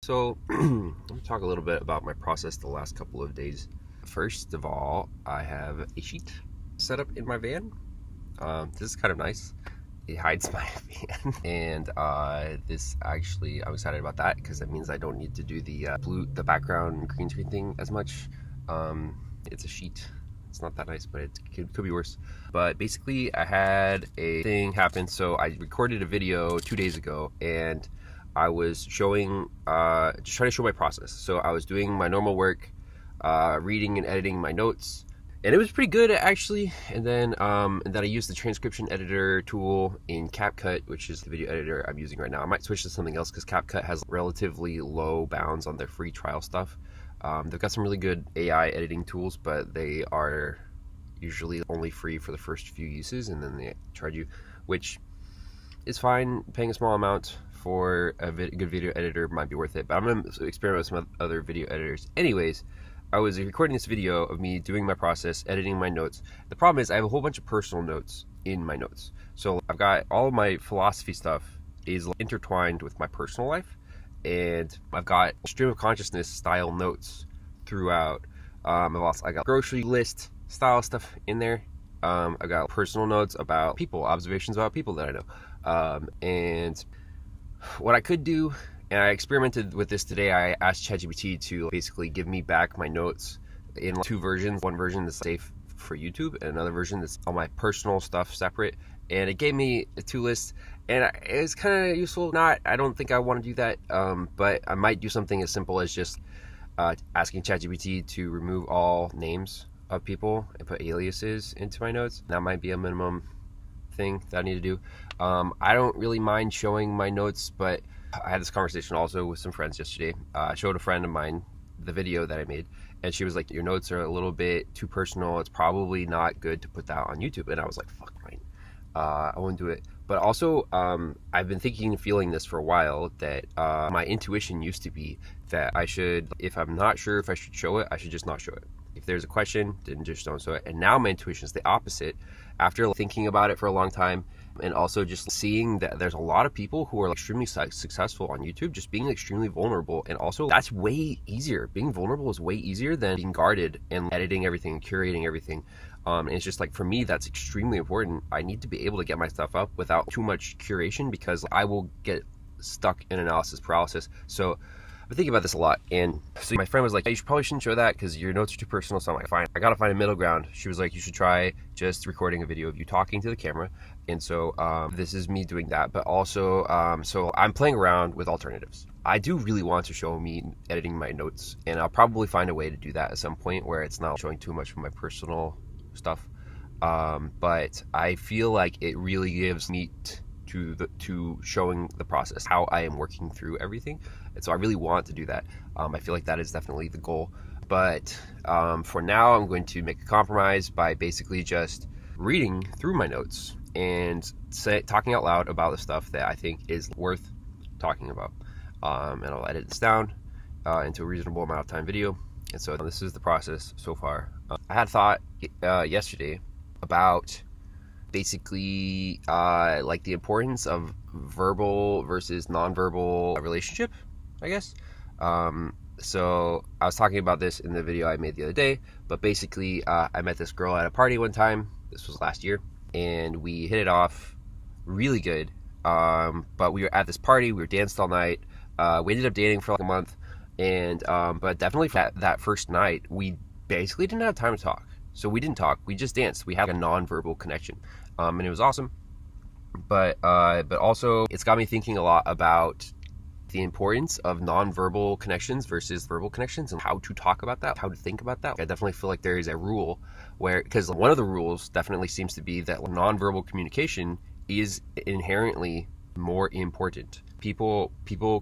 So, let me talk a little bit about my process the last couple of days. First of all, I have a sheet set up in my van. This is kind of nice. It hides my van, and this actually, I'm excited about that because it means I don't need to do the background green screen thing as much. It's a sheet. It's not that nice, but it could be worse. But basically, I had a thing happen. So I recorded a video 2 days ago, and I was showing, just trying to show my process. So I was doing my normal work, reading and editing my notes, and it was pretty good actually. And then I used the transcription editor tool in CapCut, which is the video editor I'm using right now. I might switch to something else because CapCut has relatively low bounds on their free trial stuff. They've got some really good AI editing tools, but they are usually only free for the first few uses, and then they charge you, which is fine. Paying a small amount for a good video editor might be worth it, but I'm going to experiment with some other video editors. Anyways, I was recording this video of me doing my process, editing my notes. The problem is I have a whole bunch of personal notes in my notes. So I've got all of my philosophy stuff is intertwined with my personal life, and I've got stream of consciousness style notes throughout. I got grocery list style stuff in there. I've got personal notes about people, observations about people that I know. And what I could do, and I experimented with this today, I asked ChatGPT to basically give me back my notes in two versions. One version that's safe for YouTube, and another version that's all my personal stuff separate. And it gave me two lists, and it was kind of useful. I don't think I want to do that, but I might do something as simple as just asking ChatGPT to remove all names of people and put aliases into my notes. That might be a minimum thing that I need to do. I don't really mind showing my notes, but I had this conversation also with some friends yesterday. I showed a friend of mine the video that I made, and she was like, your notes are a little bit too personal. It's probably not good to put that on YouTube. And I was like, fuck, right. I won't do it. But also, I've been thinking and feeling this for a while, that my intuition used to be that I should, if I'm not sure if I should show it, I should just not show it. If there's a question, then just don't show it. And now my intuition is the opposite. After thinking about it for a long time, and also just seeing that there's a lot of people who are extremely successful on YouTube, just being extremely vulnerable. And also that's way easier. Being vulnerable is way easier than being guarded and editing everything and curating everything. And it's just like, for me, that's extremely important. I need to be able to get my stuff up without too much curation, because I will get stuck in analysis paralysis. So I've been thinking about this a lot, and so my friend was like, hey, probably shouldn't show that because your notes are too personal. So I'm like, fine, I gotta find a middle ground. She was like, you should try just recording a video of you talking to the camera. And so this is me doing that, but also so I'm playing around with alternatives. I do really want to show me editing my notes, and I'll probably find a way to do that at some point where it's not showing too much of my personal stuff, but I feel like it really gives meat to showing the process, how I am working through everything. And so I really want to do that. I feel like that is definitely the goal, but for now I'm going to make a compromise by basically just reading through my notes and talking out loud about the stuff that I think is worth talking about, and I'll edit this down into a reasonable amount of time video. And so this is the process so far. I had thought yesterday about basically like the importance of verbal versus nonverbal relationship, I guess. So I was talking about this in the video I made the other day, but basically I met this girl at a party one time. This was last year, and we hit it off really good. But we were at this party, we were danced all night. We ended up dating for like a month, and but definitely for that first night, we basically didn't have time to talk. So we didn't talk, we just danced. We had a non-verbal connection, and it was awesome. But also it's got me thinking a lot about the importance of non-verbal connections versus verbal connections, and how to talk about that, how to think about that. I definitely feel like there is a rule where, because one of the rules definitely seems to be that non-verbal communication is inherently more important. People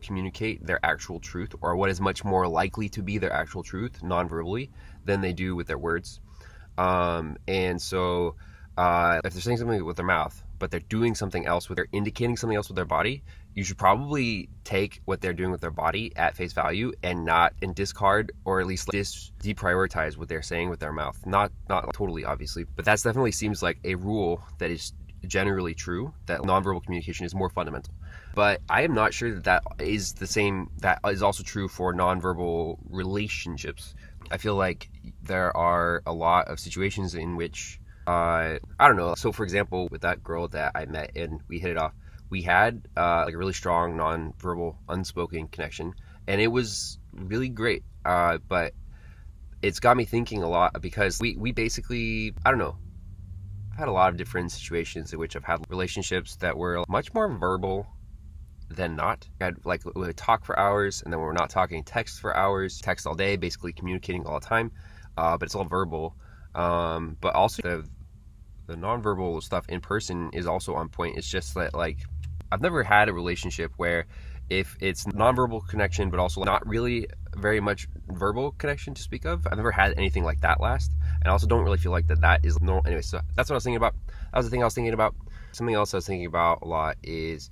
communicate their actual truth, or what is much more likely to be their actual truth non-verbally than they do with their words. And so if they're saying something with their mouth, but they're doing something else, they're indicating something else with their body, you should probably take what they're doing with their body at face value and discard, or at least deprioritize what they're saying with their mouth. Not totally, obviously, but that's definitely seems like a rule that is generally true, that nonverbal communication is more fundamental. But I am not sure that that is the same, that is also true for nonverbal relationships. I feel like there are a lot of situations in which, I don't know. So, for example, with that girl that I met and we hit it off, we had like a really strong nonverbal, unspoken connection, and it was really great. But it's got me thinking a lot because we basically, I don't know, I've had a lot of different situations in which I've had relationships that were much more verbal than not. I had, like, we would talk for hours, and then when we're not talking, text for hours, text all day, basically communicating all the time, but it's all verbal. But also the nonverbal stuff in person is also on point. It's just that, like, I've never had a relationship where if it's nonverbal connection but also not really very much verbal connection to speak of, I've never had anything like that last, and I also don't really feel like that is normal. Anyway, so that's what I was thinking about. That was the thing I was thinking about. Something else I was thinking about a lot is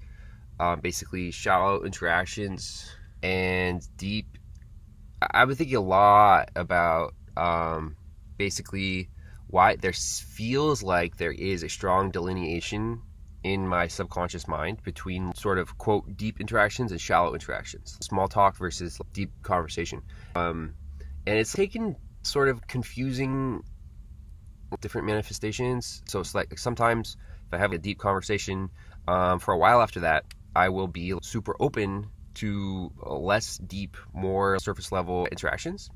basically shallow interactions and deep. I've been thinking a lot about basically why there feels like there is a strong delineation in my subconscious mind between sort of, quote, deep interactions and shallow interactions, small talk versus deep conversation. And it's taken sort of confusing different manifestations. So it's like sometimes if I have a deep conversation, for a while after that, I will be super open to less deep, more surface level interactions.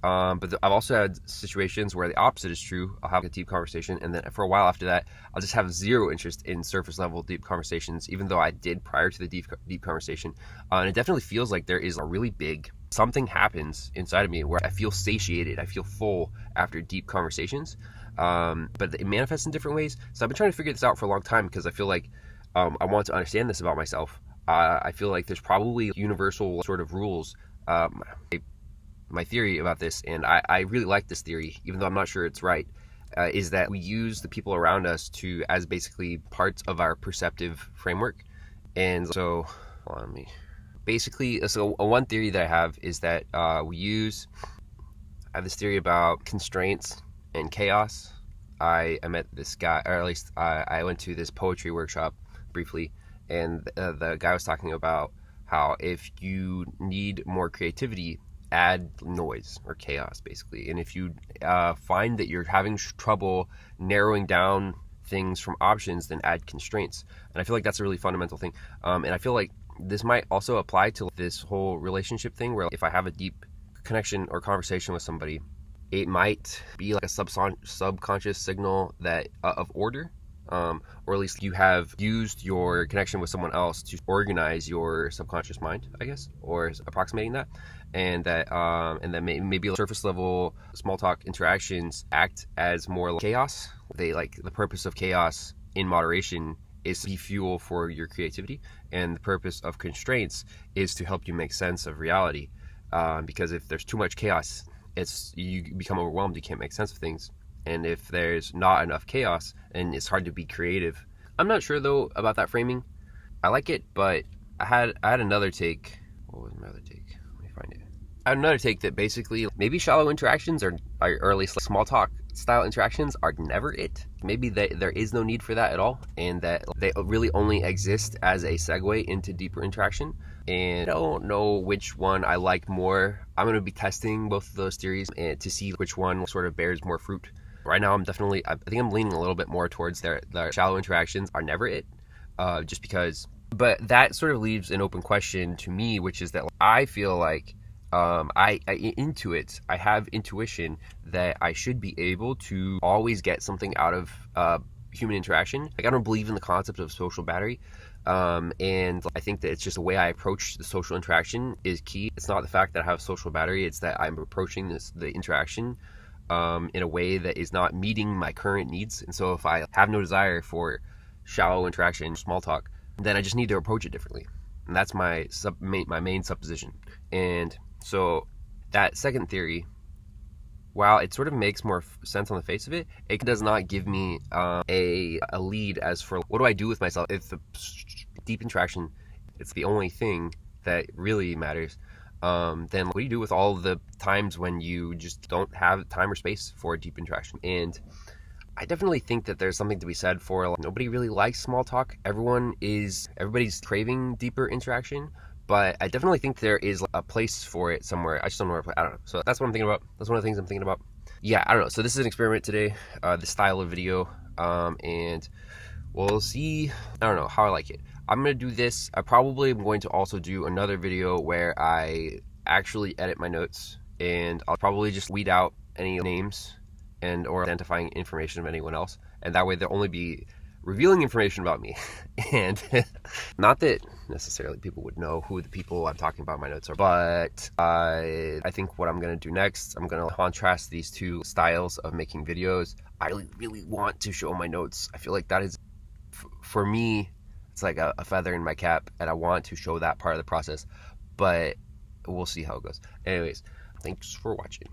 But I've also had situations where the opposite is true. I'll have a deep conversation, and then for a while after that, I'll just have zero interest in surface level deep conversations, even though I did prior to the deep conversation. And it definitely feels like there is a really big something happens inside of me where I feel satiated, I feel full after deep conversations. But it manifests in different ways. So I've been trying to figure this out for a long time because I feel like I want to understand this about myself. I feel like there's probably universal sort of rules. My theory about this, and I really like this theory, even though I'm not sure it's right, is that we use the people around us as basically parts of our perceptive framework. And so, hold on, one theory that I have is that I have this theory about constraints and chaos. I met this guy, or at least I went to this poetry workshop briefly, and the guy was talking about how if you need more creativity, add noise or chaos, basically. And if you find that you're having trouble narrowing down things from options, then add constraints. And I feel like that's a really fundamental thing. And I feel like this might also apply to this whole relationship thing, where if I have a deep connection or conversation with somebody, it might be like a subconscious signal that of order. Or at least you have used your connection with someone else to organize your subconscious mind, I guess, or approximating that, and that maybe surface level small talk interactions act as more like chaos. The purpose of chaos in moderation is to be fuel for your creativity, and the purpose of constraints is to help you make sense of reality. Because if there's too much chaos, you become overwhelmed. You can't make sense of things. And if there's not enough chaos, and it's hard to be creative. I'm not sure though about that framing. I like it, but I had another take. What was my other take? Let me find it. I had another take that basically maybe shallow interactions or at least small talk style interactions are never it. Maybe there is no need for that at all, and that they really only exist as a segue into deeper interaction. And I don't know which one I like more. I'm going to be testing both of those theories and to see which one sort of bears more fruit. Right now, I think I'm leaning a little bit more towards the shallow interactions are never it, just because. But that sort of leaves an open question to me, which is that I feel like I have intuition that I should be able to always get something out of human interaction. Like, I don't believe in the concept of social battery. And I think that it's just the way I approach the social interaction is key. It's not the fact that I have social battery, it's that I'm approaching the interaction in a way that is not meeting my current needs. And so if I have no desire for shallow interaction, small talk, then I just need to approach it differently. And that's my main supposition. And so that second theory, while it sort of makes more sense on the face of it, it does not give me a lead as for what do I do with myself if the deep interaction, it's the only thing that really matters. Then what do you do with all the times when you just don't have time or space for a deep interaction? And I definitely think that there's something to be said for, like, nobody really likes small talk. Everybody's craving deeper interaction, but I definitely think there is a place for it somewhere. I just don't know where. I don't know. So that's what I'm thinking about. That's one of the things I'm thinking about. Yeah, I don't know. So this is an experiment today, the style of video, and we'll see. I don't know how I like it. I'm gonna do this. I probably am going to also do another video where I actually edit my notes, and I'll probably just weed out any names and or identifying information of anyone else, and that way there'll only be revealing information about me. And not that necessarily people would know who the people I'm talking about in my notes are, but I think what I'm gonna do next, I'm gonna contrast these two styles of making videos. I really want to show my notes. I feel like that is, for me, it's like a feather in my cap, and I want to show that part of the process, but we'll see how it goes. Anyways, thanks for watching.